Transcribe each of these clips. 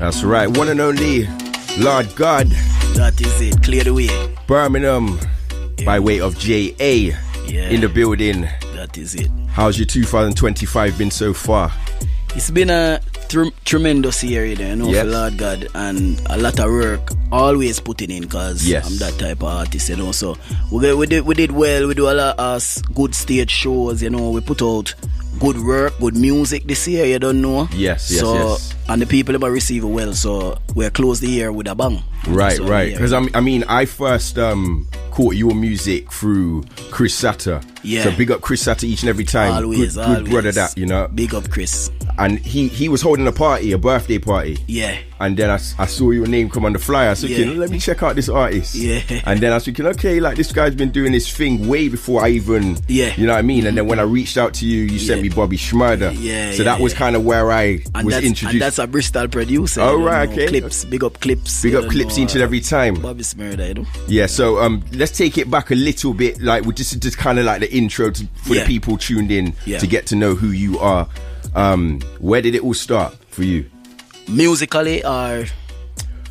That's right. One and only LawdGad. That is it. Clear the way. Birmingham, by way of JA, in the building. That is it. How's your 2025 been so far? It's been a tremendous year, for LawdGad, and a lot of work always putting in, because I'm that type of artist, so we did well. We do a lot of good stage shows, we put out good work, good music this year, you don't know. Yes. And the people have received it well, so we're close the year with a bang. Right. Because I first caught your music through Chris Satter. Yeah. So big up Chris Satter each and every time. Always. Good brother that, Big up Chris. And he was holding a birthday party. Yeah. And then I saw your name come on the flyer. I was thinking, let me check out this artist. Yeah. And then I was thinking, okay, like this guy's been doing this thing way before I even, you know what I mean? And then when I reached out to you, you sent me Bobby Schmurder. Yeah. So that was kind of where I was introduced. And that's a Bristol producer. Oh, right, okay. Clips, big up Clips. Big up Clips each and every time. Bobby Schmurder, Yeah, so let's take it back a little bit, like we just kind of like the intro for the people tuned in to get to know who you are. Where did it all start for you? Musically or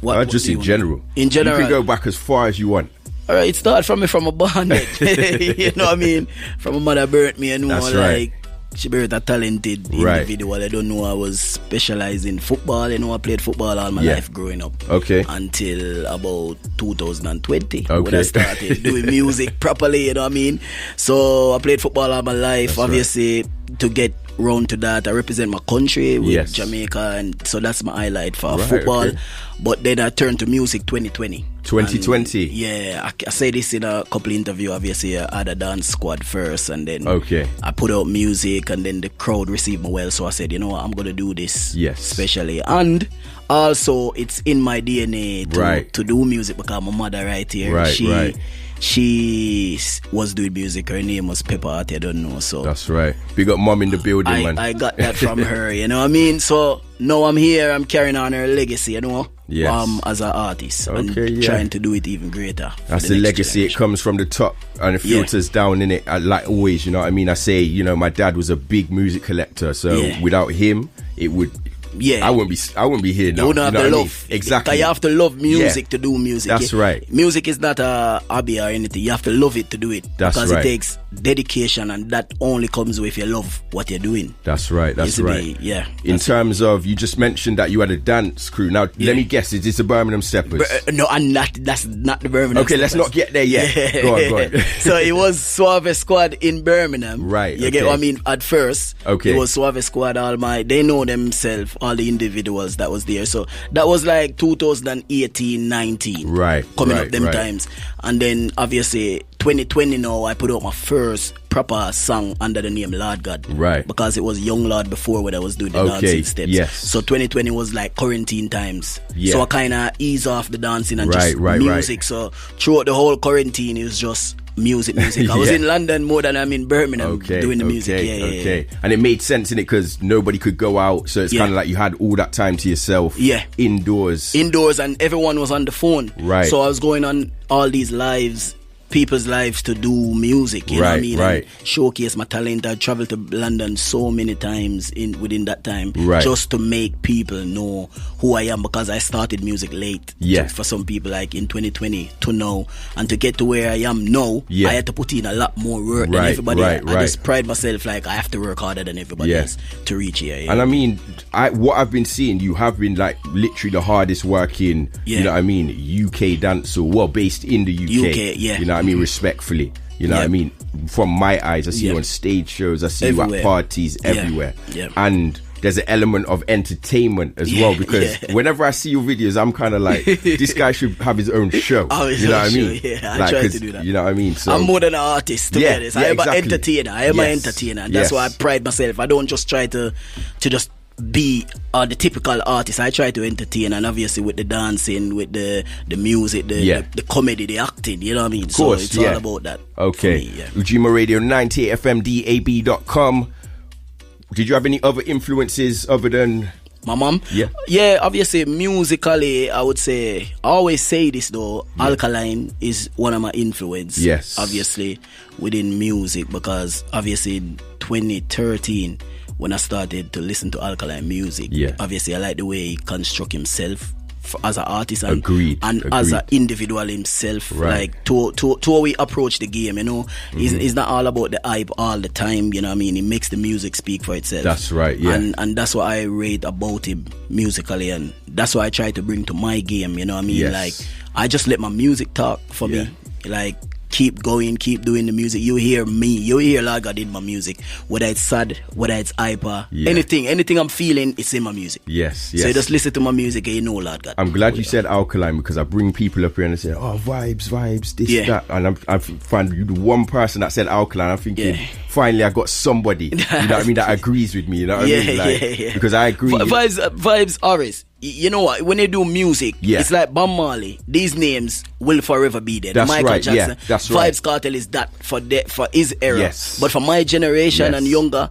what? Just in general. In general. You can go back as far as you want. Alright, it started from me from a bond. You know what I mean? From a mother birth me, That's right. She birthed a talented individual. I don't know I was specialized in football. I played football all my life growing up. Okay. Until about 2020. Okay. When I started doing music properly, you know what I mean? So I played football all my life. That's obviously, to get round to that, I represent my country with Jamaica, and so that's my highlight for football. Okay. But then I turned to music 2020. 2020? Yeah, I say this in a couple interviews. Obviously, I had a dance squad first, and then I put out music, and then the crowd received me well. So I said, you know what, I'm going to do this especially. And also, it's in my DNA to do music, because my mother right here, she was doing music. Her name was Pepper, I don't know. So that's right. Big up mom in the building, man. I got that from her, you know what I mean? So now I'm here, I'm carrying on her legacy, as an artist, and trying to do it even greater. That's the legacy. It comes from the top and it filters down in it. Like always, you know what I mean? I say, my dad was a big music collector, so without him, it would. I wouldn't be here now. You don't have to love. Exactly. You have to love music to do music. That's right. Music is not a hobby or anything. You have to love it to do it. That's because right. It takes dedication, and that only comes if you love what you're doing. That's right. In terms of, you just mentioned that you had a dance crew. Now, let me guess, is this the Birmingham Steppers? No, and that's not the Birmingham Steppers. Let's not get there yet. Go on. So it was Suave Squad in Birmingham. Right. You get what I mean? At first, it was Suave Squad. They know themselves, all the individuals that was there. So that was like 2018-19. Right. Coming up them times. And then obviously 2020 now, I put out my first proper song under the name LawdGad. Right. Because it was Young Lord before when I was doing the dancing steps. Yes. So 2020 was like quarantine times. Yeah. So I kind of ease off the dancing and just music. So throughout the whole quarantine, it was just music. I was in London more than I'm in Birmingham doing the music. Yeah. And it made sense in it because nobody could go out, so it's kind of like you had all that time to yourself. Yeah. Indoors, and everyone was on the phone. Right. So I was going on all these people's lives to do music, you know what I mean? And showcase my talent. I traveled to London so many times within that time, just to make people know who I am, because I started music late. For some people, like in 2020 to now, and to get to where I am now, I had to put in a lot more work than everybody. I just pride myself, like I have to work harder than everybody else to reach here. And I mean, what I've been seeing, you have been like literally the hardest working, you know what I mean, UK dancer, based in the UK. You know what I mean, respectfully, you know what I mean, from my eyes, I see you on stage shows, I see you at parties everywhere, and there's an element of entertainment as well, because whenever I see your videos, I'm kind of like, this guy should have his own show. You know what I mean? I try to do that. You know what I mean? So I'm more than an artist, to be honest. I am an entertainer. I am an entertainer, and that's why I pride myself. I don't just try to just be the typical artist. I try to entertain, and obviously with the dancing, with the music, the comedy, the acting, you know what I mean? Of course, so it's all about that. Okay. Ujima Radio 98 FM, DAB.com. Did you have any other influences other than my mom? Yeah, obviously musically, I would say, I always say this though, Alkaline is one of my influences. Yes. Obviously within music, because obviously in 2013 when I started to listen to Alkaline music. Obviously, I like the way he construct himself as an artist and as an individual himself. Like to how we approach the game, you know. It's not all about the hype all the time, you know what I mean? He makes the music speak for itself. That's right, And that's what I rate about him musically, and that's what I try to bring to my game, you know what I mean? Like, I just let my music talk for me. Like, keep going, keep doing the music. You hear me, you hear LawdGad in my music. Whether it's sad, whether it's hyper, anything I'm feeling, it's in my music. So you just listen to my music and you know LawdGad. I'm glad you said Alkaline, because I bring people up here and they say, oh, Vybz, this, that. And I find you the one person that said Alkaline. I'm thinking, finally I got somebody, you know what I mean, that agrees with me, you know what I mean? Like, because I agree. Vybz Artist. You know what? When they do music, it's like Bob Marley. These names will forever be there. That's Michael right. Jackson. That's right. Vybz Kartel is that for his era. But for my generation and younger,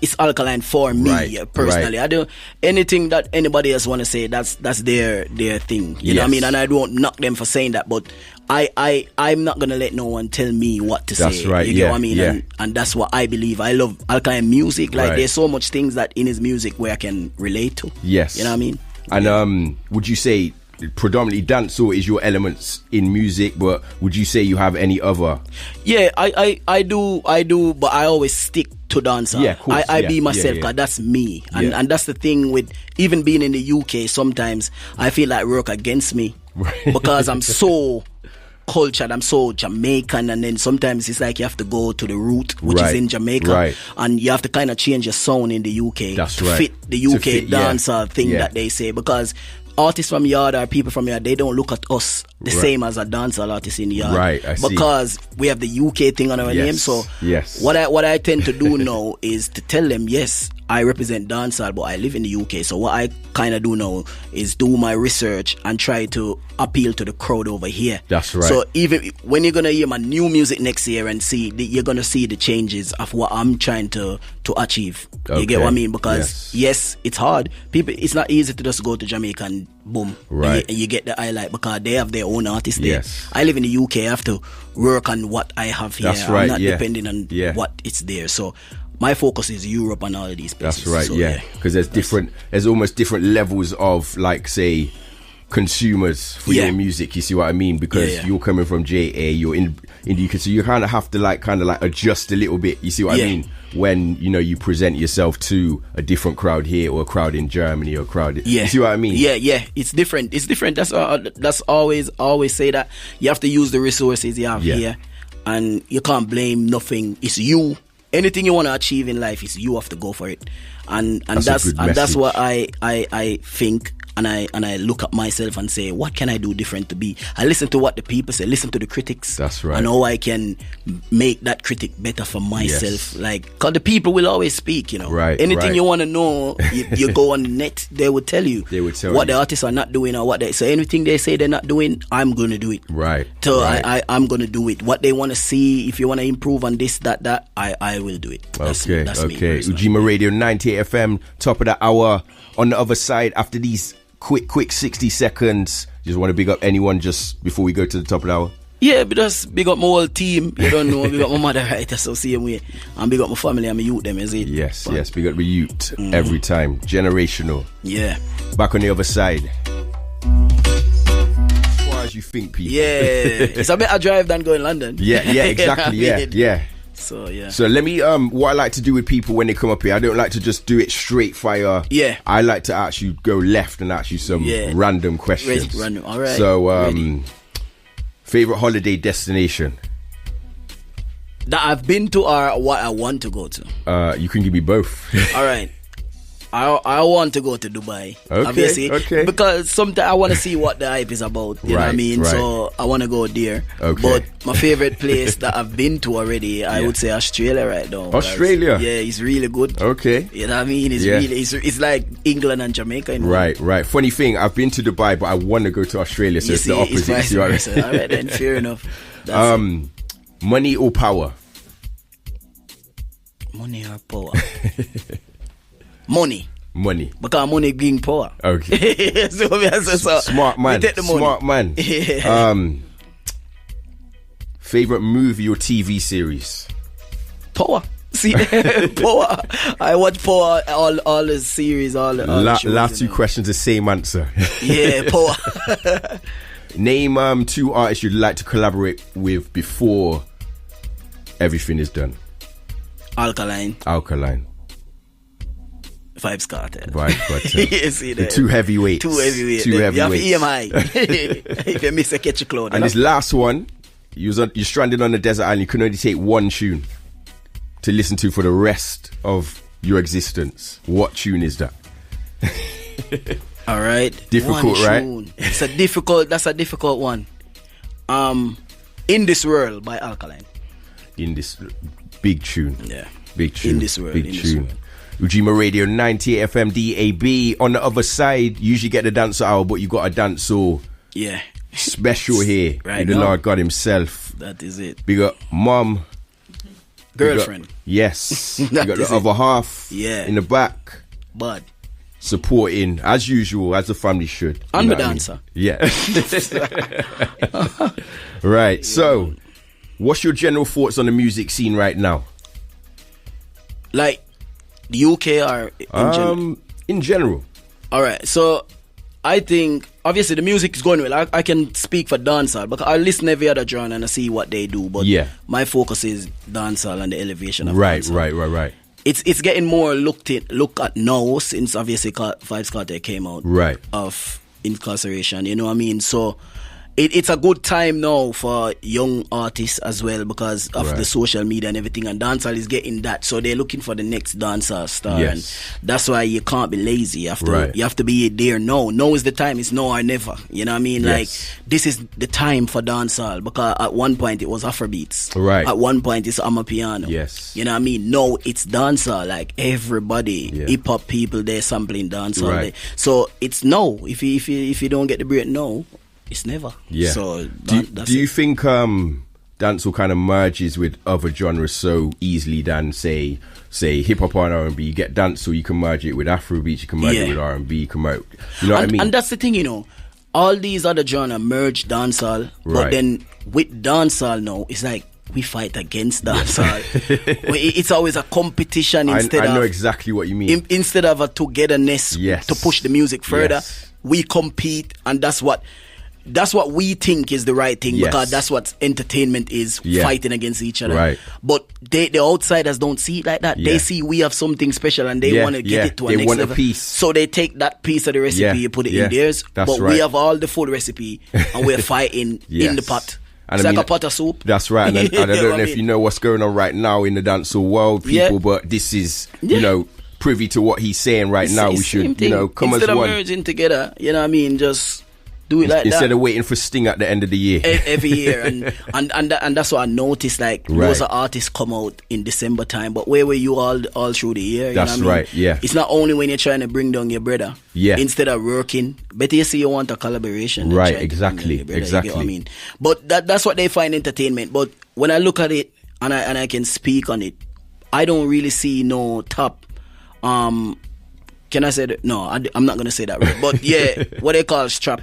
it's Alkaline for me personally. I don't anything that anybody else want to say. That's their thing. You know what I mean? And I don't knock them for saying that, but I'm not gonna let no one tell me what to say. That's right. You get what I mean? And that's what I believe. I love Alkaline music. Like there's so much things that in his music where I can relate to. You know what I mean? And would you say predominantly dancehall is your elements in music, but would you say you have any other? I do, but I always stick to dancehall. I be myself, because that's me. And that's the thing with even being in the UK, sometimes I feel like work against me because I'm so cultured, I'm so Jamaican, and then sometimes it's like you have to go to the root, which is in Jamaica, and you have to kind of change your sound in the UK to fit the UK dancehall thing that they say, because artists from yard or people from yard, they don't look at us the same as a dancehall artist in yard, because we have the UK thing on our name. So what I tend to do now is to tell them, yes, I represent dancehall, but I live in the UK. So what I kind of do now is do my research and try to appeal to the crowd over here. That's right. So even when you're gonna hear my new music next year and you're gonna see the changes of what I'm trying to achieve. You get what I mean? Because yes, it's hard. People, it's not easy to just go to Jamaica and boom, and you get the highlight, because they have their own artists there. I live in the UK. I have to work on what I have here. I'm not depending on what it's there. So my focus is Europe and all of these places. That's right, because there's almost different levels of, like, say, consumers for your music. You see what I mean? Because you're coming from JA, you're in the UK, so you kind of have to adjust a little bit. You see what I mean? When you present yourself to a different crowd here, or a crowd in Germany, or a crowd. You see what I mean? It's different. That's always say that you have to use the resources you have here, and you can't blame nothing. It's you. Anything you want to achieve in life, is you have to go for it, and that's what I think. And I look at myself and say, what can I do different to be? I listen to what the people say, listen to the critics. That's right. And how I can make that critic better for myself. Like, because the people will always speak, Anything you want to know, you go on the net, they will tell you. What the artists are not doing, or so anything they say they're not doing, I'm going to do it. So I'm going to do it. What they want to see, if you want to improve on this, that, I will do it. That's me. Ujima Radio 98 FM, top of the hour. On the other side, after these quick 60 seconds, just want to big up anyone just before we go to the top of the hour? Yeah, just big up my whole team. You don't know, big up my mother, right? That's the same way. And big up my family and my youth, them, is it? Yes, big up the youth every time. Generational. Yeah. Back on the other side. As far as you think, people. Yeah, it's a better drive than going London. Yeah, exactly. Yeah. So let me what I like to do with people when they come up here, I don't like to just do it straight fire. I like to actually go left and ask you some random questions. Random. All right. So favorite holiday destination that I've been to, or what I want to go to? You can give me both. All right. I want to go to Dubai, obviously, because sometimes I want to see what the hype is about. You know what I mean? So I want to go there. But my favorite place that I've been to already, I would say Australia right now. Australia? Yeah, it's really good. You know what I mean? It's really, it's like England and Jamaica. Right. Funny thing, I've been to Dubai, but I want to go to Australia, so it's the opposite. It's vice versa. All right, then, fair enough. Money or power? Money or power? Money. Because money being power. Okay. so smart man. Smart man. Yeah. Favorite movie or TV series? Power. See, Power. I watch Power all the series, all the shows. Last two questions, the same answer. Yeah, Power. Name 2 artists you'd like to collaborate with before everything is done. Alkaline. Vybz Kartel. You see the 2 heavyweights. 2 heavyweights. You have EMI. If you miss a catch a cloud. And this last one, you're stranded on a desert island. You can only take one tune to listen to for the rest of your existence. What tune is that? All right. Difficult, right? That's a difficult one. In This World by Alkaline. In this big tune. Yeah. Big tune. In This World. Big tune. Ujima Radio 98 FM DAB. On the other side, you usually get the dancehall hour, but you got a dancehall special here right with the LawdGad himself. That is it. We got mom, girlfriend. Yes. You got the other half in the back. Bud. Supporting as usual, as the family should. I'm a dancer. Yeah. Right. So, what's your general thoughts on the music scene right now? Like the UK or in general? All right. So, I think obviously the music is going well. I can speak for dancehall because I listen every other genre and I see what they do. But my focus is dancehall and the elevation of dancehall. Right. It's getting more looked at now since obviously Vybz Kartel came out of incarceration. You know what I mean? So it's a good time now for young artists as well because of the social media and everything, and dancehall is getting that, so they're looking for the next dancehall star, and that's why you can't be lazy. You have to be there now. Now is the time. It's now or never. You know what I mean? Like this is the time for dancehall because at one point it was Afrobeats. At one point it's Amapiano. You know what I mean? No, it's dancehall. Like everybody, hip hop people, they're sampling dancehall. So it's no. If you don't get the break now, it's never. So do you think dancehall kind of merges with other genres so easily than say hip hop and R&B? You get dancehall, you can merge it with Afrobeats, you can merge it with R&B, you can merge, you know what I mean? And that's the thing, you know, all these other genres merge dancehall, but then with dancehall now, it's like we fight against dancehall. It's always a competition instead I know exactly what you mean. Instead of a togetherness to push the music further, we compete, and that's what we think is the right thing because that's what entertainment is, fighting against each other. But the outsiders don't see it like that. They see we have something special and they want to get it to a next level. Piece. So they take that piece of the recipe and put it in theirs. But we have all the full recipe and we're fighting in the pot. It's like a pot of soup. That's right. And I don't know if you know what's going on right now in the dancehall world, people, but this is, you know, privy to what he's saying right now. We should, you know, come instead as one. Instead of merging together, you know what I mean, just do it like instead that. of waiting for Sting at the end of the year. Every year. And that's what I noticed. Like, loads of artists come out in December time, but where were you all through the year? You that's know what I mean? It's not only when you're trying to bring down your brother. Instead of working. Better you see you want a collaboration. Exactly. You get what I mean? But that's what they find entertainment. But when I look at it, and I can speak on it, I don't really see no top... can I say that? No, I'm not going to say that right. But yeah, what they call strap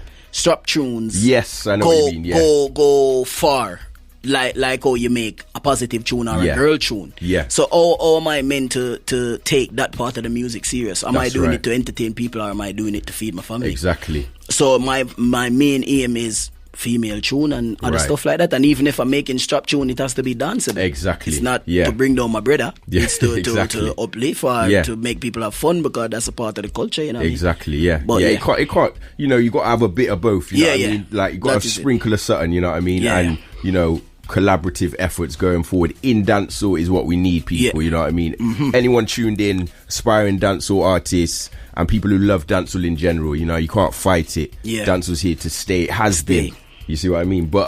tunes. Yes, I know what you mean. Go far. Like how you make a positive tune or a girl tune. So how am I meant to take that part of the music serious? Am I doing it to entertain people or am I doing it to feed my family? Exactly. So my main aim is female tune and other stuff like that. And even if I'm making strap tune, it has to be danceable. Exactly. It's not to bring down my brother. It's to uplift or to make people have fun because that's a part of the culture, you know. Exactly. But it can't. You know, you got to have a bit of both. You know what I mean? Like you got to sprinkle of something. You know what I mean? And you know, collaborative efforts going forward in dancehall is what we need, people. You know what I mean? Anyone tuned in, aspiring dancehall artists and people who love dancehall in general, you know, you can't fight it. Dancehall's here to stay. It has been. You see what I mean? But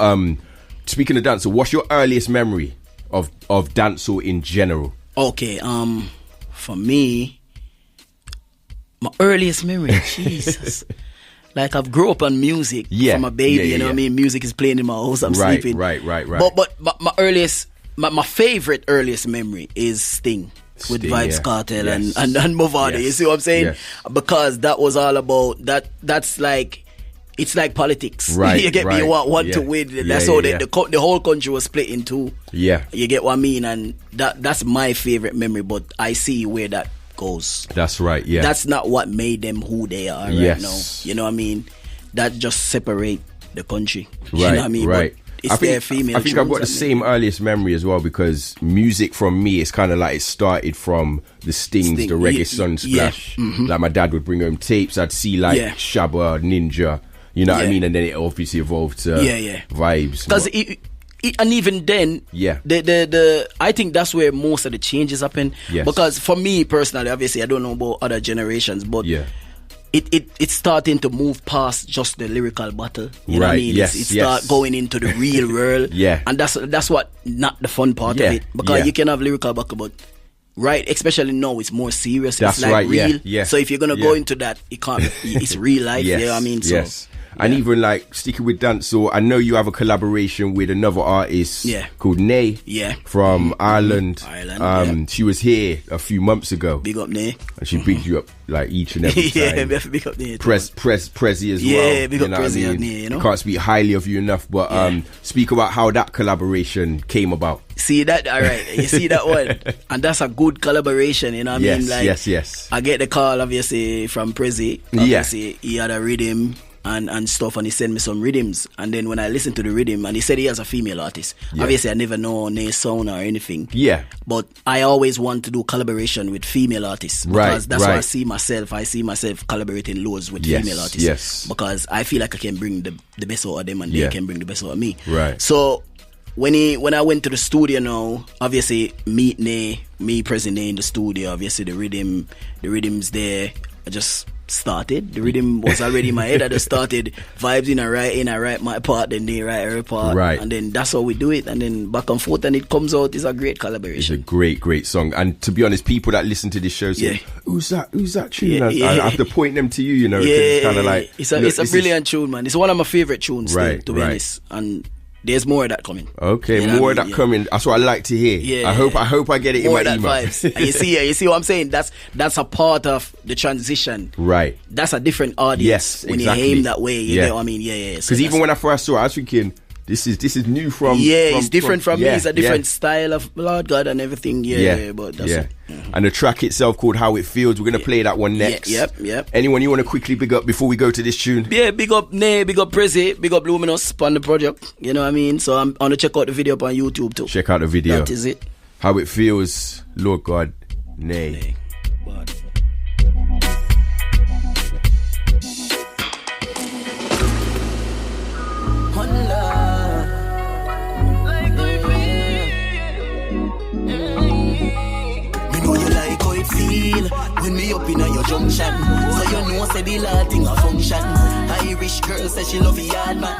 speaking of dancehall, what's your earliest memory of dancehall in general? Okay, for me, my earliest memory, Jesus. Like I've grew up on music from a baby, you know what I mean? Music is playing in my house, I'm sleeping. Right. But my earliest, my favorite earliest memory is Sting with Vybz Kartel and Movada. You see what I'm saying? Because that was all about, that's like it's like politics. Right. You get me? You want to win. That's how the whole country was split in two. Yeah. You get what I mean? And that's my favorite memory, but I see where that goes. That's right, yeah. That's not what made them who they are right now. You know what I mean? That just separate the country. Right, you know what I mean? Right. But it's their female. I think I've got the same earliest memory as well, because music from me, it's kind of like it started from the Stings, the Reggae Sunsplash. Mm-hmm. Like my dad would bring home tapes. I'd see like Shabba, Ninja, you know what I mean? And then it obviously evolved to Vybz. Because and even then, the I think that's where most of the changes happen. Yes. Because for me personally, obviously I don't know about other generations, but it's starting to move past just the lyrical battle. You know what I mean? It start going into the real world. And that's what not the fun part of it. Because you can have lyrical battle, but especially now it's more serious. That's it's like real. Yeah. So if you're gonna go into that, it can't. It's real life. You know what I mean? So, and even like sticking with dancehall, I know you have a collaboration with another artist called Nay from Ireland. She was here a few months ago. Big up Nay. And she bigged you up like each and every time. Big up Nay. Prezi as well. Yeah, big up Prezi and Nay, you know? Can't speak highly of you enough, but speak about how that collaboration came about. See that? All right. You see that one? And that's a good collaboration, you know what I mean? Like, yes. I get the call, obviously, from Prezi. Obviously, he had a rhythm and stuff, and he sent me some rhythms. And then when I listened to the rhythm, and he said he has a female artist. Obviously, I never know Nay's sound or anything. But I always want to do collaboration with female artists. Because that's why I see myself. I see myself collaborating loads with female artists. Because I feel like I can bring the best out of them, and they can bring the best out of me. So when I went to the studio now, obviously meet Nay, me present Nay in the studio, obviously the rhythm's there. I just started. The rhythm was already in my head. I just started vibes in. I write my part, then they write her part, and then that's how we do it. And then back and forth, and it comes out. It's a great collaboration. It's a great song. And to be honest, people that listen to this show say, "Who's that tune?" I have to point them to you. You know, it's kind of like it's a brilliant tune, man. It's one of my favorite tunes, to be honest. And there's more of that coming. Okay, more of that coming. That's what I like to hear. I hope I get it more in my email. Vibes. And you see what I'm saying? That's a part of the transition. Right. That's a different audience when you aim that way. You know what I mean? Because even when I first saw it, I was thinking, this is new from. It's different from me. It's a different style of LawdGad and everything. But that's it. And the track itself called How It Feels. We're going to play that one next. Yep. Anyone you want to quickly big up before we go to this tune? Yeah, big up Nay, big up Prezi, big up Luminous on the project. You know what I mean? So I'm going to check out the video up on YouTube too. Check out the video. That is it. How It Feels, LawdGad, Nay. When me up in your junction, so you know say the lad thing a function. Irish girl say she love yard man.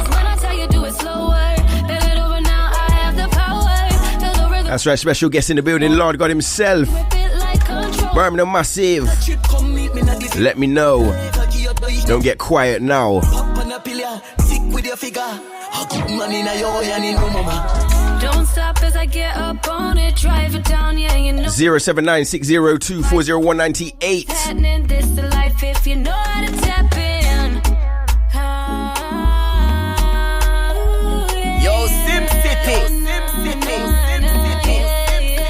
When I tell you do it slower, build it over now. I have the power. That's right, special guest in the building, LawdGad himself. Birmingham Massive. Let me know. Don't get quiet now. Don't stop as I get up on it, drive it down, yeah, you know. 07960240198. Patenting this the life if you know how to tap in. Yo, Sim Citi. We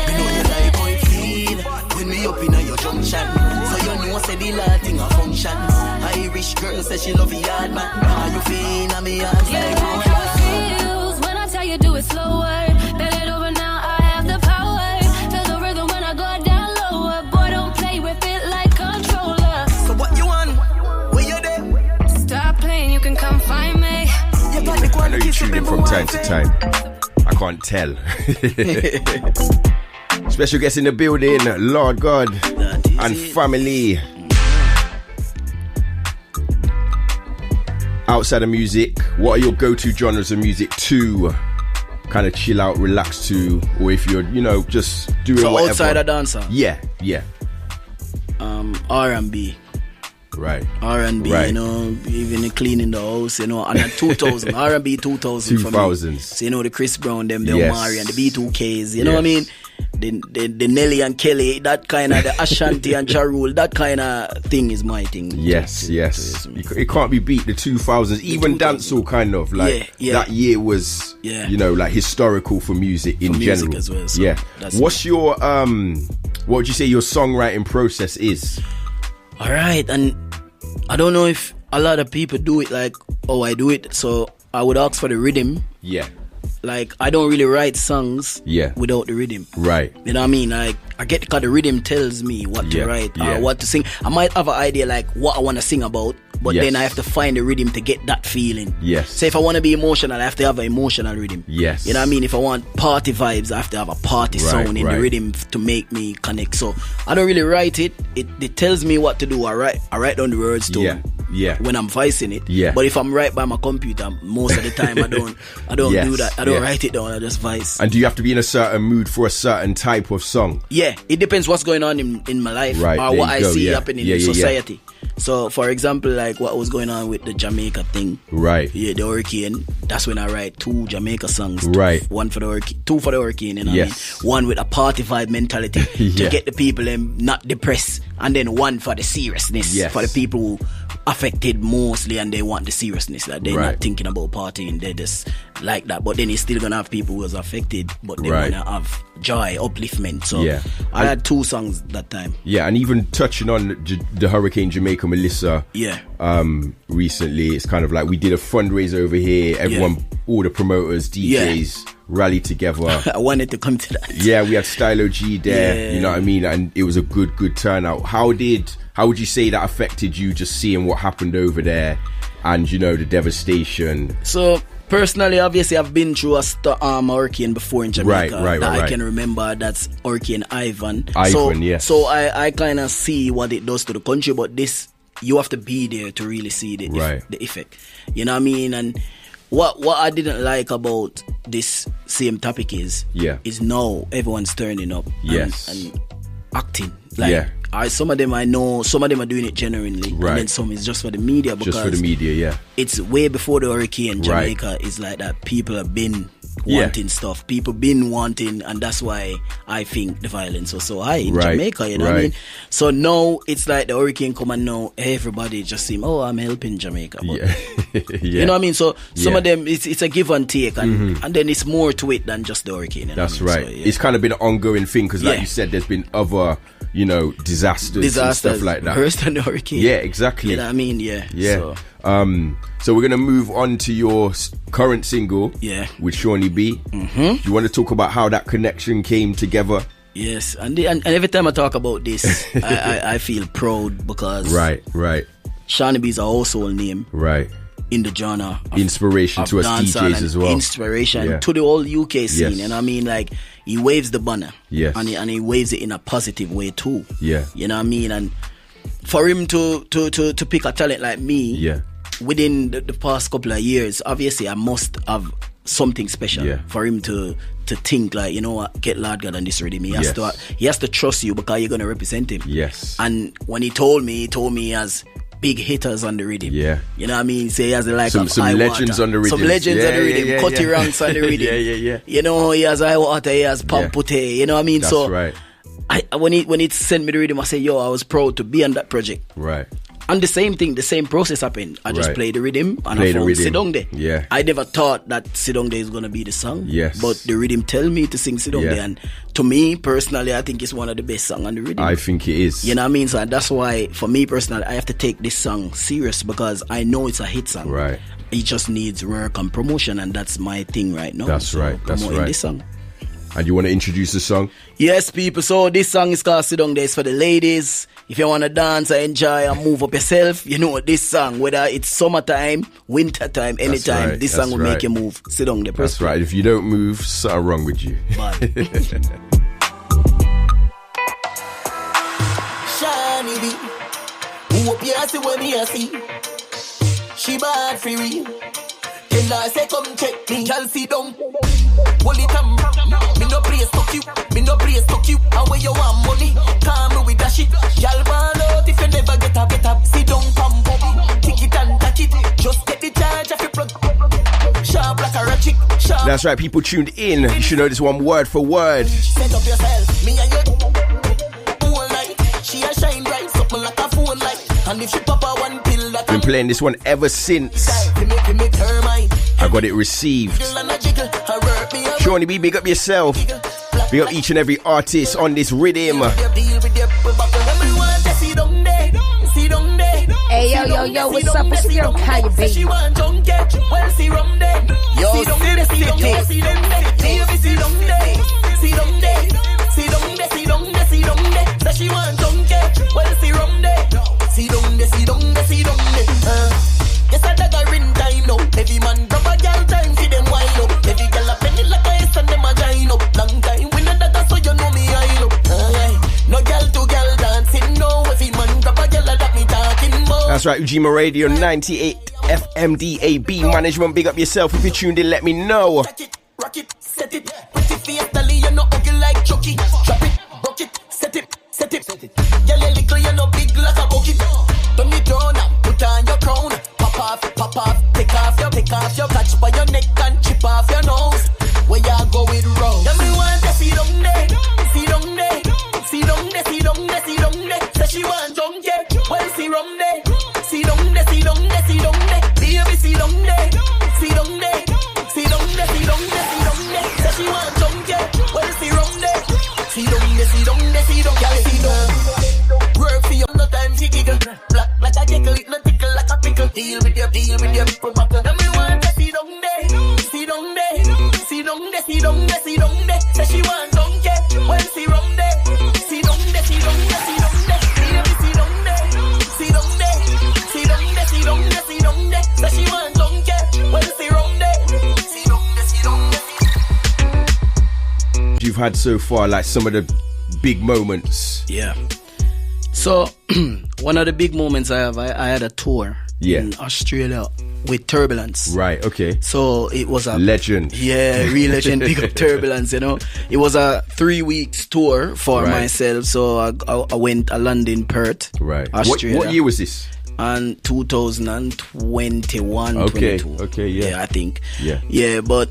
know you like how it feel when we up in your junction. So you know say the lad thing a function. Irish girl say she love yard man. How you feel? I mean, like how it feels when I tell you do it slower. Build it over now. I have the power. Feel the rhythm when I go down lower. Boy, don't play with it like controller. So what you want? Where you there? Stop playing. You can come find me. I know you tune in from time to time. I can't tell. Special guest in the building, LawdGad and family. Outside of music, what are your go-to genres of music to kind of chill out, relax to, or if you're, just doing whatever? Outside of dancer? Yeah. R&B. Right. R&B, even cleaning the house, and a 2000, R&B 2000 for me. 2000s. So, the Chris Brown, them, the Omari, and the B2Ks, you know what I mean? the Nelly and Kelly, that kind of the Ashanti and Ja Rule, that kind of thing is my thing. Yes. It can't be beat. The 2000s, even dancehall kind of like that year was, you know, like historical for music in general. Music as well. So what's your what would you say your songwriting process is? All right, and I don't know if a lot of people do it like I do it. So I would ask for the rhythm. Yeah. Like, I don't really write songs without the rhythm. Right. You know what I mean? Like, I get, because the rhythm tells me what to write or what to sing. I might have an idea like what I want to sing about, but then I have to find the rhythm to get that feeling. Yes. So if I want to be emotional, I have to have an emotional rhythm. Yes. You know what I mean? If I want party vibes, I have to have a party sound in the rhythm to make me connect. So I don't really write it. It tells me what to do. I write down the words too. Yeah. When I'm voicing it. Yeah. But if I'm right by my computer, most of the time I don't do that. I don't write it down. I just voice. And do you have to be in a certain mood for a certain type of song? Yeah. It depends what's going on in my life or what I see happening in society. So, for example, like what was going on with the Jamaica thing. Right. Yeah, the hurricane. That's when I write 2 Jamaica songs. Right. 2 for the hurricane. You know what I mean? One with a party vibe mentality to get the people not depressed. And then one for the seriousness. For the people who affected mostly and they want the seriousness. Like they're not thinking about partying. They're just like that. But then you're still going to have people who was affected. But they want to have joy, upliftment. So I had 2 songs that time. Yeah, and even touching on the Hurricane Jamaica Melissa recently, it's kind of like we did a fundraiser over here. Everyone, all the promoters, DJs rallied together. I wanted to come to that. Yeah, we had Stylo G there, you know what I mean? And it was a good turnout. How would you say that affected you, just seeing what happened over there and, you know, the devastation? So personally, obviously, I've been through a hurricane before in Jamaica. Right. I can remember. That's Hurricane Ivan. So I kind of see what it does to the country, but this, you have to be there to really see the effect. You know what I mean? And what I didn't like about this same topic is now everyone's turning up and acting. Like, some of them I know, some of them are doing it genuinely, and then some is just for the media. Because just for the media, it's way before the hurricane. Jamaica is like that. People have been wanting stuff. People been wanting, and that's why I think the violence was so high in Jamaica. You know what I mean? So now it's like the hurricane come and now everybody just seem, I'm helping Jamaica. But, you know what I mean? So some of them, it's a give and take, and then it's more to it than just the hurricane. You know that's right. So, it's kind of been an ongoing thing because, like you said, there's been other, you know, disasters and stuff like that. Worse than the hurricane. Yeah, exactly. You know what I mean? Yeah. So we're gonna move on to your current single, with Shawnee B. Do you want to talk about how that connection came together? Yes, and every time I talk about this, I feel proud because Shawnee B is a household name, in the genre. Inspiration to us DJs as well. Inspiration to the whole UK scene, and I mean, like, he waves the banner, and he waves it in a positive way too. You know what I mean? And for him to pick a talent like me, within the past couple of years, obviously I must have something special for him to think like, you know what, get LawdGad on this rhythm. He has to trust you because you're gonna represent him. And when he told me he has big hitters on the rhythm. You know what I mean? So he has the like some legends on the rhythm. Some legends on the rhythm. Cutty ranks on the rhythm. You know, he has Iwater, he has Pampute. You know what I mean? That's so right. When he sent me the rhythm, I said, yo, I was proud to be on that project. And the same thing, the same process happened. I just played the rhythm and I found Sidong Day. I never thought that Sidong Day is going to be the song. But the rhythm tell me to sing Sidong Day. And to me, personally, I think it's one of the best songs on the rhythm. I think it is. You know what I mean? So that's why, for me personally, I have to take this song serious because I know it's a hit song. It just needs work and promotion, and that's my thing right now. That's right. This song. And you want to introduce the song? Yes, people. So this song is called Sidong Day. It's for the ladies. If you want to dance and enjoy and move up yourself, you know this song, whether it's summertime, wintertime, anytime, this song will make you move. Sidong Day. That's right. If you don't move, something wrong with you. Shani B, who up here see when me see? She bad for real. Tell her say come check me, y'all see down. Hold it up, me no place fuck you, me no place fuck you. And where you want money, come me with that shit. Y'all ball out if you never get up. Sit down, pump up, tick it and tack it. Just get the charge of your plug. Sharp like a ratchet, sharp That's right, people tuned in. You should know this one word for word. Set up yourself, me and you all night. She a shine bright, something like a phone light. And if she pop a one pill, that been playing this one ever since I got it received. Shawnee B, big up yourself. Big up each and every artist on this riddim. Hey, yo, what's up? It's your Kanye, baby. Yo, she want junket, well, see rum there. See down there. Yes, I dagger in time now. Every man grab a girl time, see them wild up. Every girl a penny like a S and them a giant up. Long time, we not dagger, so you know me I up. No girl to girl dancing, no. Every man grab a girl that me talking about. That's right, Ujima Radio 98 FM DAB management. Big up yourself. If you tuned in, let me know. Rock it, set it. Pretty face, Dali, you know ugly like Chucky. Drop it, rock it, set it. Girl, you little, you know big like a bucket. Turn it down and put on your crown. Pop off, take off your catch by your neck and chip off your nose. Where you go with road? Everyone to see down there. Say she want junket, well see rum there. See down there. Baby, see down there. Say she want junket, well see rum there. See down there. Girl, see down. Work for you, no time to giggle. Black like a tickle, it no tickle like a pickle. Deal with your buckle. Tell me one, see down there. Say she want junket, well see rum there. See down there. Baby, see down there. Say she want junket, well see rum there. See down there. You've had so far, like some of the big moments. Yeah. So one of the big moments I had a tour in Australia with Turbulence. Right, okay. So it was a legend. Yeah, real legend. Big up Turbulence, you know. It was a 3 weeks tour for myself. So I went to London, Perth, Australia. What year was this? And 2021, okay, 22. Okay, yeah, I think. Yeah, but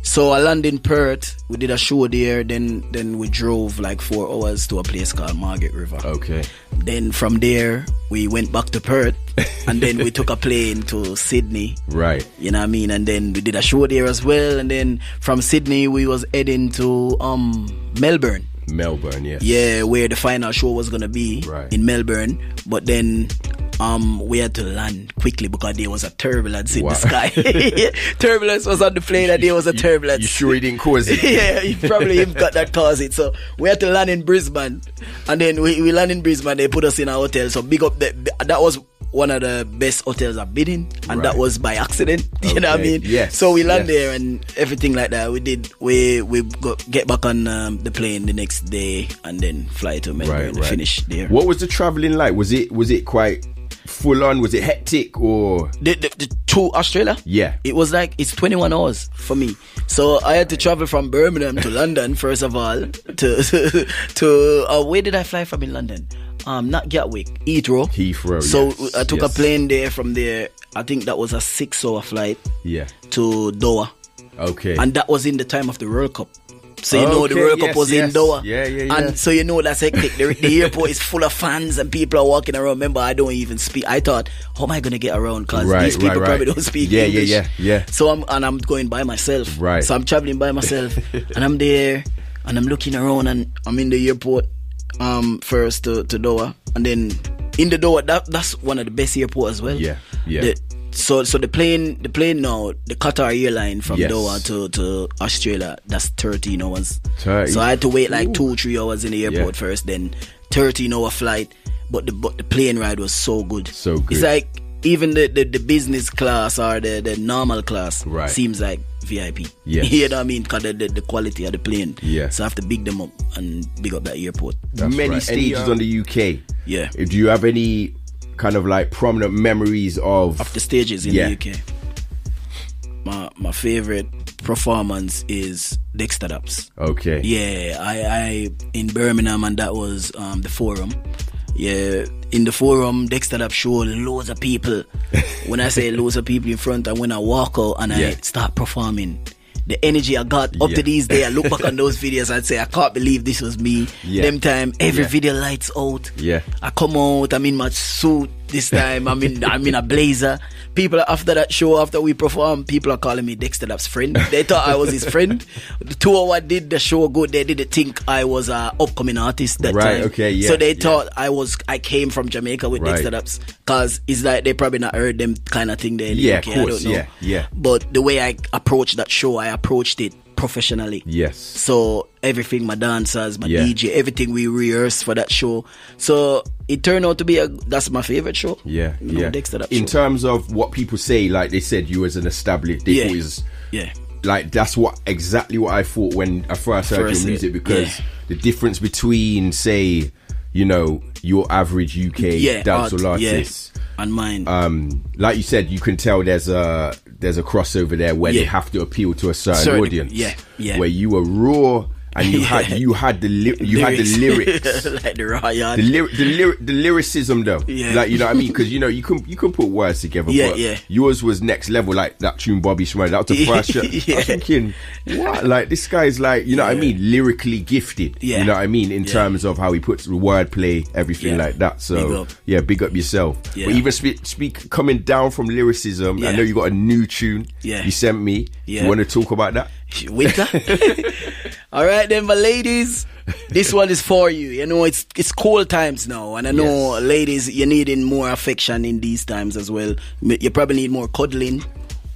so I landed in Perth. We did a show there. Then we drove like 4 hours to a place called Margaret River. Okay. Then from there we went back to Perth, and then we took a plane to Sydney. Right. You know what I mean? And then we did a show there as well. And then from Sydney we was heading to Melbourne. Yes. Yeah, where the final show was gonna be in Melbourne. But then we had to land quickly because there was a turbulence in the sky. Turbulence was on the plane and there was a turbulence. You sure he didn't cause it? Yeah, he probably got that caused it. So we had to land in Brisbane, and then we land in Brisbane. They put us in a hotel. So big up that was one of the best hotels I've been in, and that was by accident. You know what I mean? Yes. So we land there and everything like that. We get back on the plane the next day and then fly to Melbourne and finish there. What was the traveling like? Was it quite full on? Was it hectic or the to Australia? Yeah, it was like it's 21 hours for me. So I had to travel from Birmingham to London first of all. To where did I fly from in London? Not Gatwick, Heathrow. So I took a plane there. From there, I think that was a 6-hour flight. Yeah. To Doha. Okay. And that was in the time of the World Cup. So you know the World Cup was in Doha. Yeah. And so you know that's hectic. The airport is full of fans and people are walking around. Remember, I don't even speak. I thought, how am I going to get around? Because these people probably don't speak English. Yeah. So I'm going by myself. Right. So I'm traveling by myself. And I'm there and I'm looking around and I'm in the airport first to Doha. And then in the Doha, that's one of the best airports as well. Yeah. So the plane now, the Qatar airline from Doha to Australia, that's 13 hours. 30. So I had to wait like 2-3 hours in the airport first, then 13-hour flight. But the plane ride was so good. So good. It's like even the business class or the normal class seems like VIP. Yes. You know what I mean? Because the quality of the plane. Yeah. So I have to big them up and big up that airport. Many stages on the UK. Yeah. Do you have any kind of like prominent memories of the stages in the UK? My favorite performance is Dexter Daps. Okay. Yeah, I in Birmingham, and that was the Forum. Yeah, in the Forum, Dexter Daps showed loads of people. When I say loads of people in front, and when I walk out and I start performing, the energy I got up to these days. I look back on those videos, I'd say I can't believe this was me. Them time, every video lights out. I come out, I'm in my suit this time. I'm in a blazer. People after that show, after we perform, people are calling me Dexter Dapp's friend. They thought I was his friend. The 201 did the show good. They didn't think I was an upcoming artist that time. So they thought I came from Jamaica with Dexter Dapp's, because it's like they probably not heard them kind of thing there in the UK. Of course, I don't know. But the way I approached that show, I approached it professionally. So everything, my dancers, my DJ, everything we rehearsed for that show. So it turned out to be that's my favorite show. Dexter Dapp in show. Terms of what people say, like they said you as an established, they always like that's exactly what I thought when I first heard your music, because the difference between, say, you know, your average UK dancehall artist and mine, like you said, you can tell there's a crossover there where they have to appeal to a certain audience. Where you were raw and you had the lyrics, like the raw yard. the lyricism though, like, you know what I mean, because you know you can put words together, but yours was next level, like that tune Bobby Shmurda, that was the first show. I was thinking, what, like this guy's like, you know what I mean, lyrically gifted, you know what I mean, in terms of how he puts wordplay, everything like that. So big up yourself. But even speak coming down from lyricism, I know you got a new tune you sent me. You want to talk about that? Winter. All right then, my ladies, this one is for you. You know, it's cold times now, and I know ladies, you're needing more affection in these times as well. You probably need more cuddling.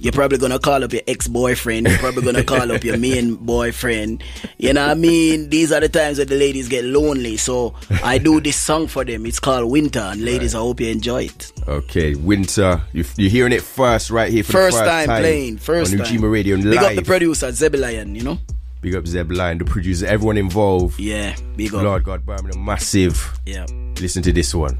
You're probably gonna call up your ex-boyfriend. You're probably gonna call up your main boyfriend. You know what I mean? These are the times that the ladies get lonely. So I do this song for them. It's called Winter, and ladies, I hope you enjoy it. Okay, Winter. You're hearing it first right here for the first time playing. First on Ujima Radio live. Big up the producer, Zeblion, you know? Big up Zeblion, the producer, everyone involved. Yeah, big up. LawdGad, Birmingham, massive. Yeah. Listen to this one.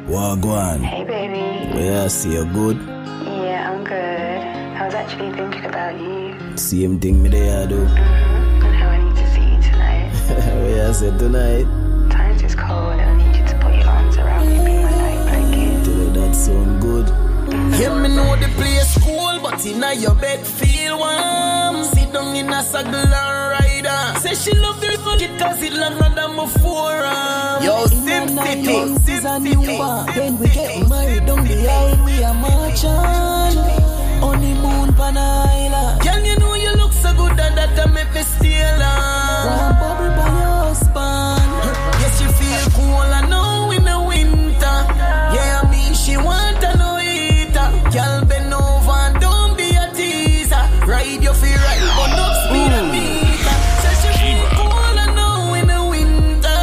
Wagwan. Hey baby. Yeah, see you good? Yeah, I'm good. I was actually thinking about you. Same thing me there do. And how I need to see you tonight. Yeah, I said tonight. Time's just cold and I need you to put your arms around me, be my night blanket. Tell that sound good. Yeah, me know the place cool, but inna your bed feel warm. Sit down in a saddle and ride her. Say she love the it cause it longer than before. Yo, Sim Citi, Sim Citi. When we get married on the aisle, we are marching. Honeymoon pan island. Girl, you know you look so good and that make me steal. One bubble by your husband. Yes, you feel cool and now in the winter. Yeah, I mean she want to know eater. Girl, bend over and don't be a teaser. Ride your feet right, but no speed and meter. Say she feel cool and now in the winter.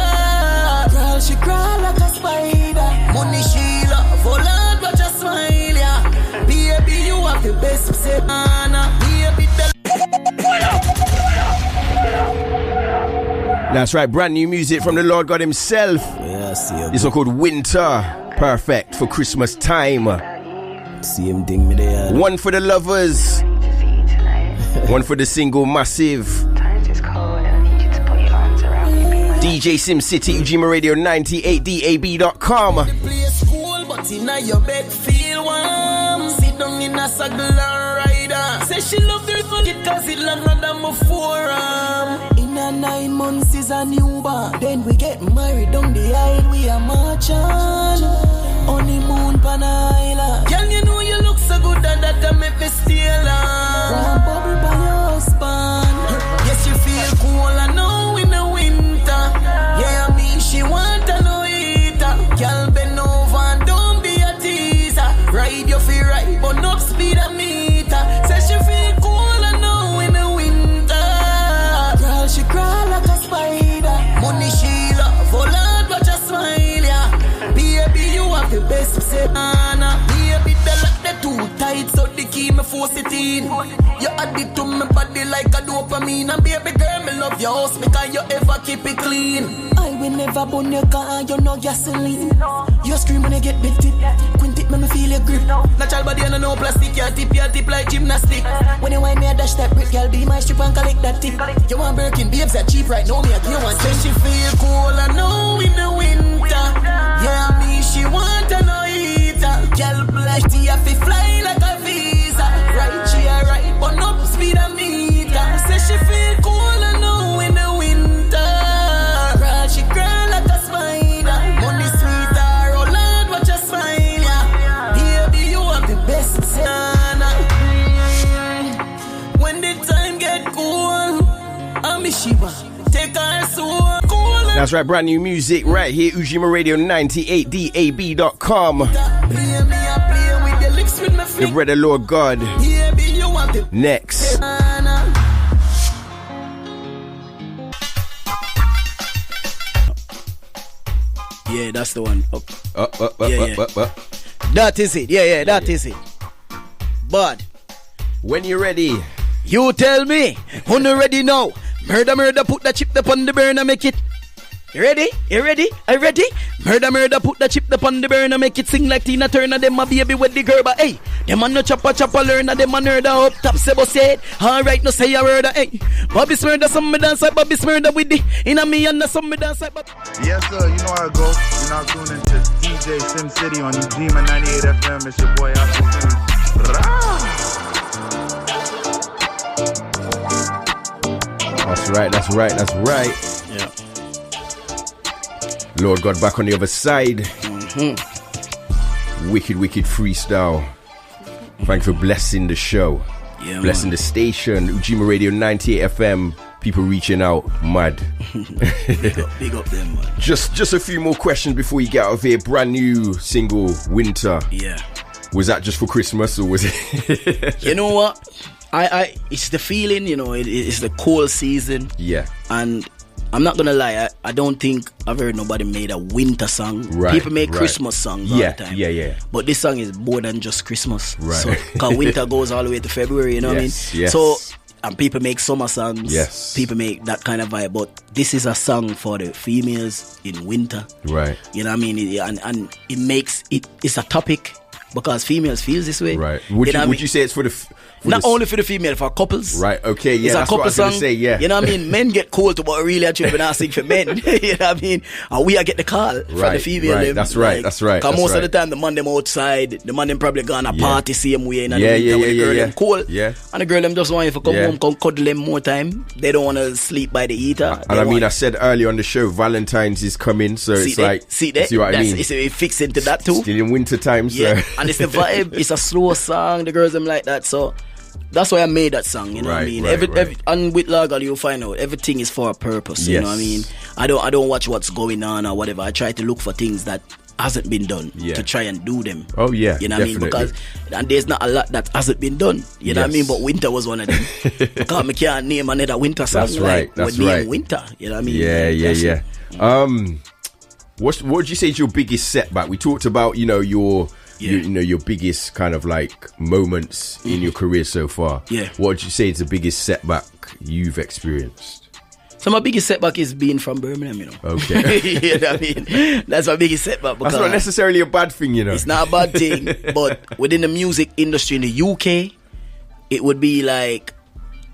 Girl, she crawl like a spider. Money she love, oh Lord, watch her smile, yeah. Baby, you have the best say, Anna. Baby, That's right, brand new music from the LawdGad himself. Yeah, see you. This one called Winter. Perfect for Christmas time. Same thing me there. One for the lovers. One for the single, massive. Time's just cold and I need you to put your arms around me, be my DJ Sim Citi, Ujima Radio 98DAB.com. the place cool, but inna your bed feel warm. Sit down in a saddle and ride her. Say she love the it cause it longer than before. In a 9 months is a newborn. Then we get married on the aisle, we are marching. Honeymoon pan island. Girl, you know you look so good and that make me steal. One bubble by your husband. Yes, you feel cool and now in the winter. Yeah, I mean she want to know eater. Girl, bend over and don't be a teaser. Ride your feet right, but no speed a meter. Say she feel cool and now in the winter. Girl, she crawl like a spider. Money she love, oh Lord, watch her smile, yeah. Baby, you have the best say, Anna. Baby, the lock the too tight, so the key me force it in. You add it to my body like a dopamine. And baby girl, me love your house because you ever keep it clean. I will never burn your car, you know gasoline. You scream when you get big tip. Quint it, make me feel your grip. Natural body and no plastic, your tip like gymnastic. When you want me, I dash that brick, girl, be my strip and collect that tip. You want Birkin, babes are cheap right now, me a gear one. Say she feel cool and now in the winter. winter. Yeah, me, she want to know eater. Girl, black tea, I feel fly like a visa. Right, she a right, but no speed a meter. Say she feel cool and know in the winter. Girl, she girl like a spider. Money sweeter, oh Lord, watch your smile, yeah. Baby, you have the best sana. When the time get cool, I'm a Shiva. Take her soul. That's right, brand new music right here, Ujima Radio 98DAB.com. The brother LawdGad. Next. Yeah, that's the one. Up. That is it. Yeah, that is it. But when you're ready, you tell me. Who not ready now? Murder, put the chip upon the burner, make it. You ready? You ready? I ready? Murder, put the chip upon the burner, make it sing like Tina Turner. Them a baby with the girl, but hey, them a no chopper learner, them a nerd up top. Sebo said, alright, no say a word. Hey, Bobby's murder, some me dance like Bobby's murder with the inna me and some me dance like Bobby. Yes, sir. You know how it goes. You're now tuned into DJ Sim Citi on Ujima 98 FM. It's your boy Alkaline. That's right. Yeah. LawdGad back on the other side. Wicked freestyle. Thanks for blessing the show. Yeah, blessing the station. Ujima Radio 98 FM. People reaching out. Mad. big up them, man. Just a few more questions before you get out of here. Brand new single, Winter. Yeah. Was that just for Christmas or was it? You know what? I it's the feeling, you know, it's the cold season. Yeah. And I'm not gonna lie, I don't think I've heard nobody made a winter song. Right, people make Christmas songs all the time. Yeah. But this song is more than just Christmas. Right. So, cause winter goes all the way to February, you know what I mean? Yes. So, and people make summer songs. Yes. People make that kind of vibe. But this is a song for the females in winter. Right. You know what I mean? And it makes it's a topic because females feel this way. Right. Would you say it's for the not only for the female, for couples. Right, okay, yeah, it's that's what I was going to say, yeah. You know what I mean? Men get cold to what really actually been asking for men. You know what I mean? And we get the call from the female. Right, that's right. Because most of the time, the man them outside, the man them probably gone a party same way. And the girl them cold. Yeah. And the girl them just want you to come home, come cuddle them more time. They don't want to sleep by the heater. And I mean, I said earlier on the show, Valentine's is coming, so it's like, see what I mean? It's fixed into that too. Still in winter time, so. Yeah, and it's the vibe. It's a slow song. The girls them like that, so. That's why I made that song, you know what I mean? Every, and with LawdGad, you'll find out everything is for a purpose, you know what I mean? I don't watch what's going on or whatever. I try to look for things that hasn't been done to try and do them. Oh yeah, you know what I mean? Because and there's not a lot that hasn't been done. You know what I mean? But winter was one of them. Because I can't name another winter song. That's right. That's right. Winter. You know what I mean? Yeah. What would you say is your biggest setback? We talked about your biggest kind of like moments in your career so far. Yeah. What would you say is the biggest setback you've experienced? So my biggest setback is being from Birmingham, you know. Okay. You know what I mean? That's my biggest setback. That's not necessarily a bad thing, you know. It's not a bad thing, but within the music industry in the UK, it would be like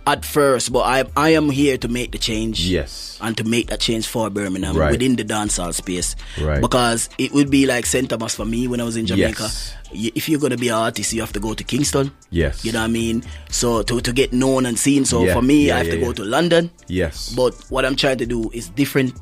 at first, but I am here to make the change. Yes. And to make that change for Birmingham within the dancehall space. Right. Because it would be like St. Thomas for me when I was in Jamaica. Yes. If you're going to be an artist, you have to go to Kingston. Yes. You know what I mean? So to get known and seen. So for me, I have to go to London. Yes. But what I'm trying to do is different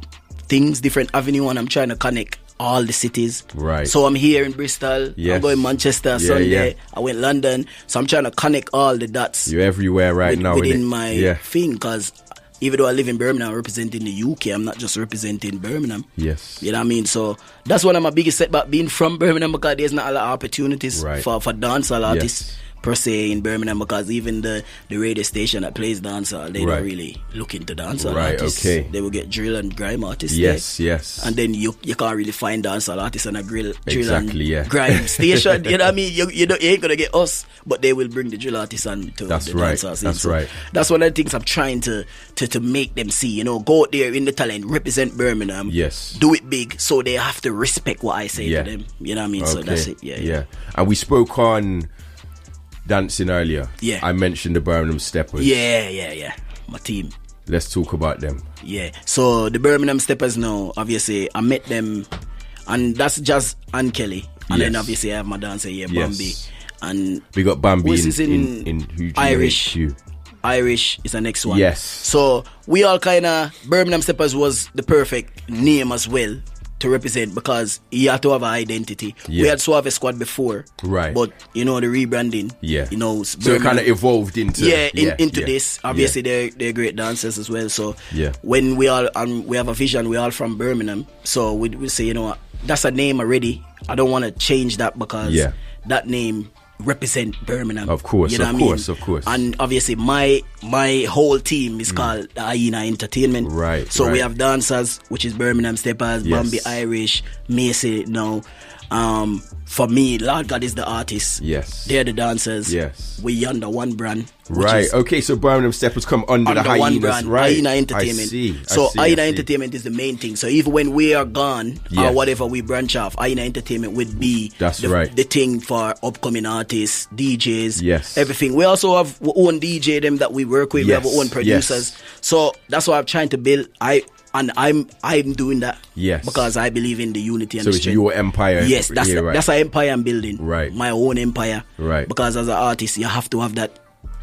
things, different avenue, and I'm trying to connect all the cities. Right. So I'm here in Bristol. Yes. I'm going Manchester Sunday. I went London. So I'm trying to connect all the dots. You're everywhere now. Within my thing, because even though I live in Birmingham, I'm representing the UK. I'm not just representing Birmingham. Yes. You know what I mean? So that's one of my biggest setback, being from Birmingham, because there's not a lot of opportunities for dancehall artists. Per se in Birmingham, because even the radio station that plays dancehall, they don't really look into dancehall artists. Okay. They will get drill and grime artists. Yes. And then you can't really find dancehall artists on a drill and grime station. You know what I mean? You ain't gonna get us, but they will bring the drill artists on to the dancehall scene. That's right. That's one of the things I'm trying to make them see. You know, go out there in the talent, represent Birmingham. Yes. Do it big, so they have to respect what I say to them. You know what I mean? Okay. So that's it. Yeah. And we spoke on dancing earlier. Yeah. I mentioned the Birmingham Steppers. Yeah. My team. Let's talk about them. Yeah. So the Birmingham Steppers now, obviously, I met them And that's Jazz and Kelly. And then obviously I have my dancer here, Bambi. And we got Bambi in Irish. Irish is the next one. Yes. So we all kind of, Birmingham Steppers was the perfect name as well to represent, because he had to have an identity. We had Suave Squad before, right? But you know, the rebranding, you know, so it kind of evolved into into this. Obviously, they're great dancers as well. So when we all we have a vision, we all from Birmingham. So we say, you know, that's a name already. I don't want to change that because that name represent Birmingham. Of course, you know of course. And obviously my whole team is called the Hyena Entertainment. Right. So we have dancers, which is Birmingham Steppers, Bambi Irish, Macy, for me, LawdGad is the artist. Yes. They're the dancers. Yes. We under one brand. Right. Okay, so Birmingham Steppers come under the Hyenas, one brand, right? Hyena Entertainment. I see. So Hyena Entertainment is the main thing. So even when we are gone or whatever we branch off, Hyena Entertainment would be the thing for upcoming artists, DJs, everything. We also have our own DJ them that we work with. We have our own producers. So that's what I'm trying to build. I'm doing that because I believe in the unity and so the it's your empire. Yes, that's an empire I'm building. Right. My own empire. Right. Because as an artist, you have to have that.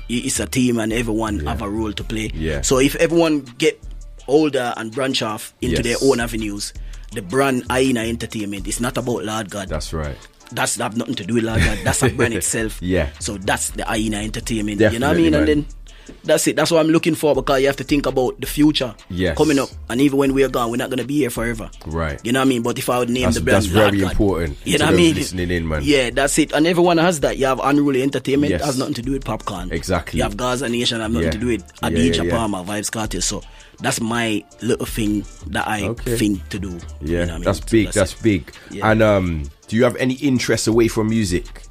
It's a team and everyone have a role to play. Yeah. So if everyone get older and branch off into their own avenues, the brand Hyena Entertainment is not about LawdGad. That's right. That's have nothing to do with LawdGad. That's a brand itself. Yeah. So that's the Hyena Entertainment. Definitely, you know what I mean? Man. And then that's it. That's what I'm looking for, because you have to think about the future coming up. And even when we're gone, we're not going to be here forever. Right. You know what I mean? But if I would name the brand, that's very LawdGad, important. You know what I mean? Listening in, man. Yeah, that's it. And everyone has that. You have Unruly Entertainment. It has nothing to do with Popcorn. Exactly. You have Gaza Nation. Have nothing to do with Adidja Palmer, Vybz Kartel. So that's my little thing that I think to do. Yeah, you know what I mean? that's big. So that's big. Yeah. And do you have any interest away from music?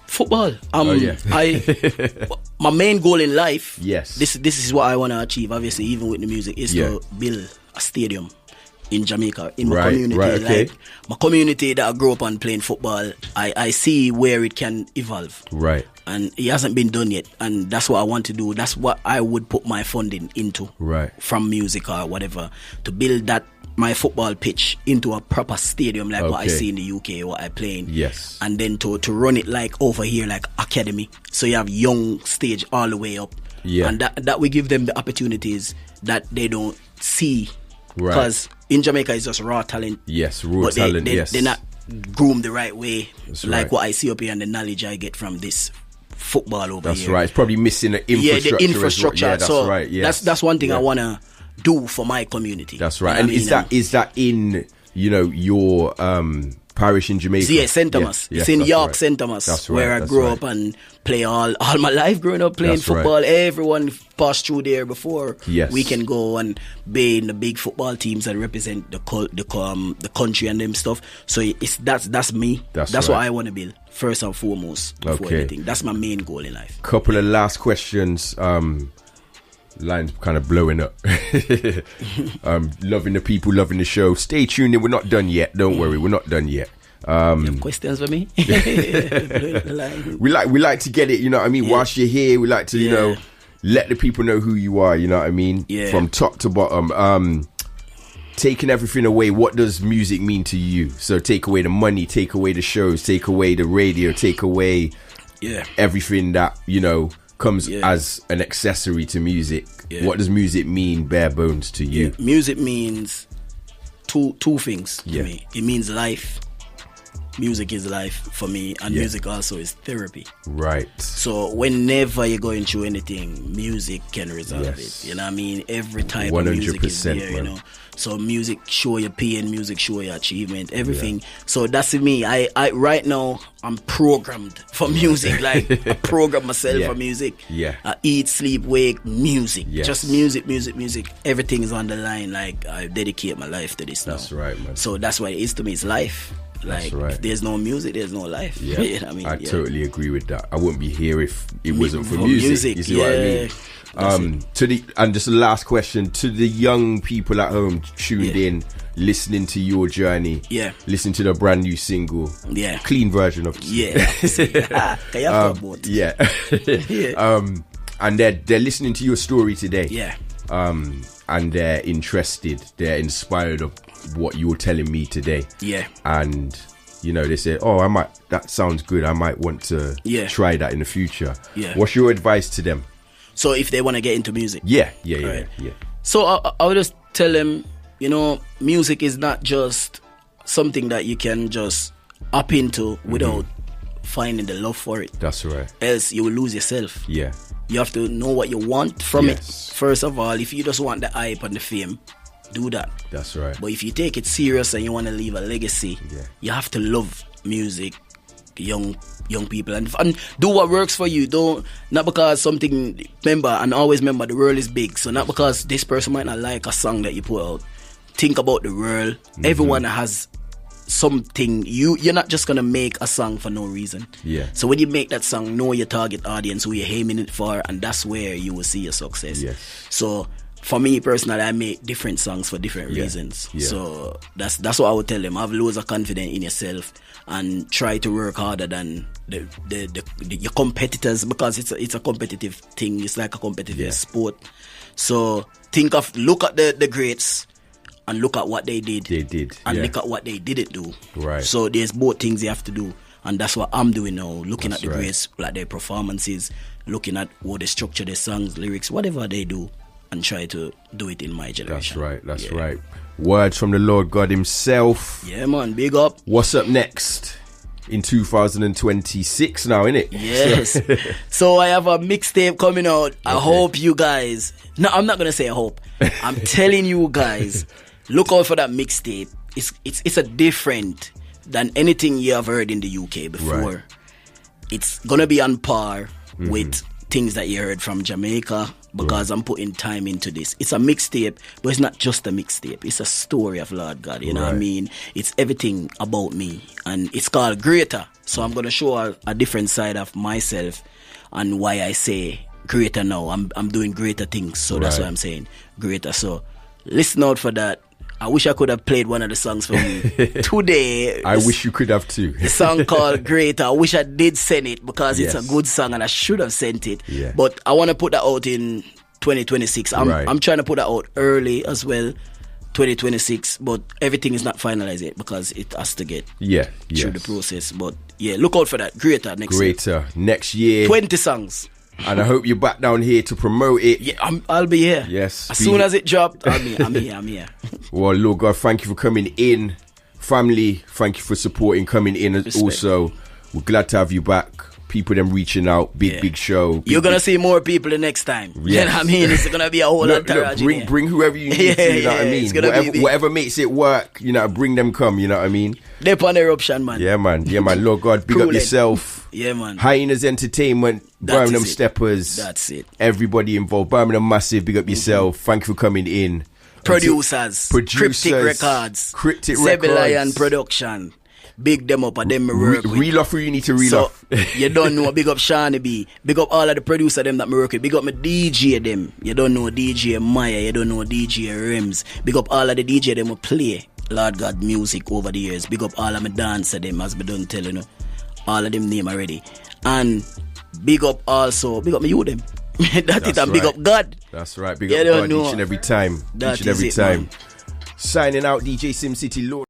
Football. My main goal in life. Yes. This is what I want to achieve. Obviously, even with the music, is to build a stadium in Jamaica, in my community. Right, okay. Like my community that I grew up on playing football, I see where it can evolve. Right. And it hasn't been done yet, and that's what I want to do. That's what I would put my funding into. Right. From music or whatever, to build that my football pitch into a proper stadium like what I see in the UK, what I play in. Yes. And then to run it like over here, like academy. So you have young stage all the way up. Yeah. And that we give them the opportunities that they don't see. Right. Because in Jamaica it's just raw talent. Yes, raw talent, They're not groomed the right way. That's like what I see up here and the knowledge I get from this football over here. That's right. It's probably missing the infrastructure. Yeah, the infrastructure. Well. Yeah, that's so right. Yes. That's one thing I want to do for my community. That's right. And is that in, your parish in Jamaica? Yeah, St. Thomas. It's in York, St. Thomas. That's right. Where I grew up and play all my life growing up playing football. Right. Everyone passed through there before we can go and be in the big football teams that represent the country and them stuff. So that's me. That's what I want to build first and foremost before anything. That's my main goal in life. Couple of last questions. Lines kind of blowing up. Loving the people, loving the show. Stay tuned in. We're not done yet. Don't worry, we're not done yet. You have questions for me? we like to get it, you know what I mean? Yeah. Whilst you're here, we like to, let the people know who you are, you know what I mean? Yeah. From top to bottom. Taking everything away, what does music mean to you? So take away the money, take away the shows, take away the radio, take away everything that, comes as an accessory to music. What does music mean, bare bones, to you? Music means two things to me. It means life. Music is life for me, and music also is therapy. Right. So whenever you're going through anything, music can resolve it. You know what I mean? Every type of music is there, man. So music show your pain, music show your achievement, everything. So that's me. I right now I'm programmed for music. Like I program myself for music. Yeah. I eat, sleep, wake, music. Yes. Just music. Everything is on the line. Like I dedicate my life to this now. That's right, man. So that's what it is to me. It's life. Like if there's no music, there's no life. Yeah. You know what I mean? I totally agree with that. I wouldn't be here if it wasn't for music. You see what I mean? And just the last question to the young people at home tuned in, listening to your journey, listening to the brand new single, clean version of and they're listening to your story today, and they're interested, they're inspired what you're telling me today. Yeah. And you know, they say, oh, that sounds good. I might want to try that in the future. Yeah. What's your advice to them? So if they want to get into music? Yeah. So I would just tell them, you know, music is not just something that you can just up into without finding the love for it. That's right. Else you will lose yourself. Yeah. You have to know what you want from it. First of all, if you just want the hype and the fame, do that. That's right. But if you take it serious and you want to leave a legacy, you have to love music, young people, and do what works for you. Not because something, always remember the world is big. So not because this person might not like a song that you put out. Think about the world. Everyone has something. You're not just gonna make a song for no reason. Yeah. So when you make that song, know your target audience, who you're aiming it for, and that's where you will see your success. Yes. So for me personally, I make different songs for different reasons. Yeah. So that's what I would tell them. Have loads of confidence in yourself and try to work harder than your competitors, because it's a competitive thing. It's like a competitive sport. So look at the greats and look at what they did. And look at what they didn't do. Right. So there's both things you have to do. And that's what I'm doing now. Looking at the greats, like their performances, looking at how they structure their songs, lyrics, whatever they do, and try to do it in my generation. That's right. Words from the LawdGad himself. Yeah, man, big up. What's up next in 2026 now, innit? Yes. So I have a mixtape coming out. I hope you guys... No, I'm not going to say I hope. I'm telling you guys, look out for that mixtape. It's a different than anything you have heard in the UK before. Right. It's going to be on par with things that you heard from Jamaica, because I'm putting time into this. It's a mixtape, but it's not just a mixtape. It's a story of LawdGad, you know what I mean? It's everything about me, and it's called Greater. So I'm going to show a different side of myself and why I say greater now. I'm doing greater things, so that's why I'm saying greater. So listen out for that. I wish I could have played one of the songs for you today. I wish you could have too. The song called Greater. I wish I did send it, because it's a good song and I should have sent it. Yeah. But I want to put that out in 2026. I'm trying to put that out early as well, 2026. But everything is not finalized yet, because it has to get through the process. But yeah, look out for that. Greater next year. 20 songs. And I hope you're back down here to promote it. Yeah, I'll be here. Yes. As soon as it dropped, I'm here. Well, LawdGad, thank you for coming in. Family, thank you for supporting, coming in. Respect. Also, we're glad to have you back. People them reaching out, big show. You're going to see more people the next time. Yes. You know what I mean? It's going to be a whole entourage. Bring whoever you need to, you know what I mean? Whatever makes it work, you know, bring them come, you know what I mean? They're on eruption, man. Yeah, man. LawdGad, big up yourself. Yeah, man. Hyenas Entertainment, Birmingham Steppers. That's it. Everybody involved. Birmingham Massive, big up yourself. Thank you for coming in. Producers. Cryptic Records. Zebelion Production. Big them up and them me work with. Reel off who you need to reel off. You don't know. Big up Shani B. Big up all of the producer them that me work with. Big up my DJ them. You don't know DJ Maya. You don't know DJ Rims. Big up all of the DJ them who play LawdGad music over the years. Big up all of my dancer them, as me done tell you know. All of them name already. And big up my youth them. That's it, and big up God. That's right, big up God each and every time. Signing out, DJ Sim Citi, Lord.